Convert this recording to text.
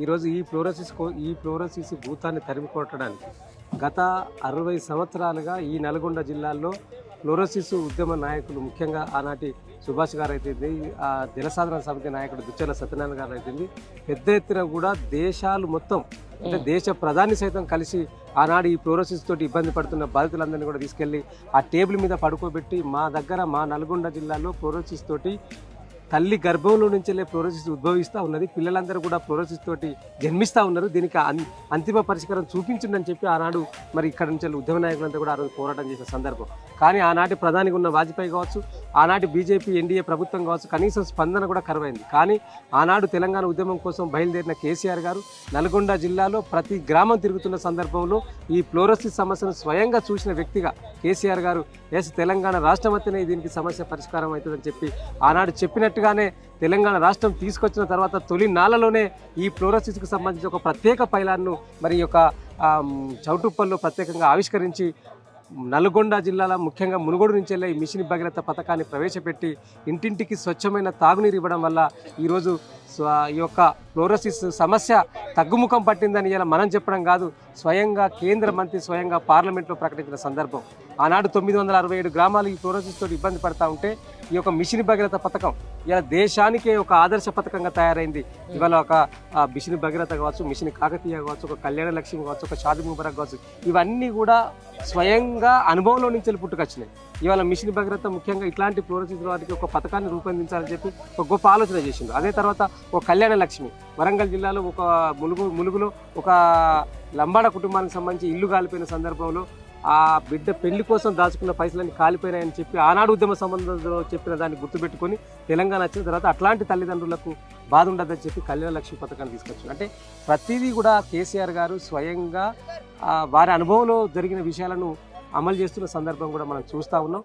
ఈరోజు ఈ ఫ్లోరోసిస్ భూతాన్ని తరిమికొట్టడానికి గత 60 సంవత్సరాలుగా ఈ నల్గొండ జిల్లాలో ఫ్లోరోసిస్ ఉద్యమ నాయకులు, ముఖ్యంగా ఆనాటి సుభాష్ గారు అయితేంది, ఆ జలసాధన సమితి నాయకుడు దుచ్చల సత్యనారాయణ గారు అయితేంది, పెద్ద ఎత్తున కూడా దేశాలు మొత్తం అంటే దేశ ప్రధాని సైతం కలిసి ఆనాడు ఈ ఫ్లోరోసిస్ తోటి ఇబ్బంది పడుతున్న బాధితులందరినీ కూడా తీసుకెళ్లి ఆ టేబుల్ మీద పడుకోబెట్టి మా నల్గొండ జిల్లాలో ఫ్లోరోసిస్ తోటి తల్లి గర్భంలో నుంచి ఫ్లోరోసిస్ ఉద్భవిస్తూ ఉన్నది, పిల్లలందరూ కూడా ఫ్లోరోసిస్ తోటి జన్మిస్తూ ఉన్నారు, దీనికి అంతిమ పరిష్కారం చూపించిందని చెప్పి ఆనాడు మరి ఇక్కడ నుంచి ఉద్యమ నాయకులంతా కూడా ఆ రోజు పోరాటం చేసిన సందర్భం. కానీ ఆనాటి ప్రధానిగా ఉన్న వాజ్పేయి కావచ్చు, ఆనాటి బీజేపీ ఎన్డీఏ ప్రభుత్వం కావచ్చు, కనీసం స్పందన కూడా కరువైంది. కానీ ఆనాడు తెలంగాణ ఉద్యమం కోసం బయలుదేరిన కేసీఆర్ గారు నల్గొండ జిల్లాలో ప్రతి గ్రామం తిరుగుతున్న సందర్భంలో ఈ ఫ్లోరోసిస్ సమస్యను స్వయంగా చూసిన వ్యక్తిగా కేసీఆర్ గారు తెలంగాణ రాష్ట్రం అయితేనే దీనికి సమస్య పరిష్కారం అవుతుందని చెప్పి ఆనాడు చెప్పినట్టుగానే తెలంగాణ రాష్ట్రం తీసుకొచ్చిన తర్వాత తొలి నాళ్లలోనే ఈ ఫ్లోరోసిస్కు సంబంధించి ఒక ప్రత్యేక పైలాన్ను మరి యొక్క చౌటుప్పల్లో ప్రత్యేకంగా ఆవిష్కరించి నల్గొండ జిల్లాలో ముఖ్యంగా మునుగోడు నుంచి వెళ్ళే ఈ మిషన్ భగీరథ పథకాన్ని ప్రవేశపెట్టి ఇంటింటికి స్వచ్ఛమైన తాగునీరు ఇవ్వడం వల్ల ఈరోజు ఈ యొక్క ఫ్లోరోసిస్ సమస్య తగ్గుముఖం పట్టిందని ఇలా మనం చెప్పడం కాదు, స్వయంగా కేంద్ర మంత్రి స్వయంగా పార్లమెంట్లో ప్రకటించిన సందర్భం. ఆనాడు 967 గ్రామాలు ఈ ఫ్లోరోసిస్ తోటి ఇబ్బంది పడతా ఉంటే ఈ యొక్క మిషన్ భగీరథ పథకం ఇలా దేశానికే ఒక ఆదర్శ పథకంగా తయారైంది. ఇవాళ ఒక మిషన్ భగీరథ కావచ్చు, మిషన్ కాకతీయ కావచ్చు, ఒక కళ్యాణ లక్ష్మి కావచ్చు, ఒక షాదీ ముబారక్ కావచ్చు, ఇవన్నీ కూడా స్వయంగా అనుభవంలో నుంచి పుట్టుకొచ్చినాయి. ఇవాళ మిషన్ భగీరథ ముఖ్యంగా ఇట్లాంటి ఫ్లోరోసిస్ వాటికి ఒక పథకాన్ని రూపొందించాలని చెప్పి ఒక గొప్ప ఆలోచన చేసిండు. అదే తర్వాత ఒక కళ్యాణ లక్ష్మి వరంగల్ జిల్లాలో ఒక ములుగులో ఒక లంబాడ కుటుంబానికి సంబంధించి ఇల్లు కాలిపోయిన సందర్భంలో ఆ బిడ్డ పెళ్లి కోసం దాచుకున్న పైసలన్నీ కాలిపోయినాయని చెప్పి ఆనాడు ఉద్యమ సంబంధంలో చెప్పిన దాన్ని గుర్తుపెట్టుకొని తెలంగాణ వచ్చిన తర్వాత అట్లాంటి తల్లిదండ్రులకు బాధ ఉండదని చెప్పి కళ్యాణ లక్ష్మి పథకాన్ని తీసుకొచ్చారు. అంటే ప్రతిదీ కూడా కేసీఆర్ గారు స్వయంగా వారి అనుభవంలో జరిగిన విషయాలను అమలు చేస్తున్న సందర్భం కూడా మనం చూస్తూ ఉన్నాం.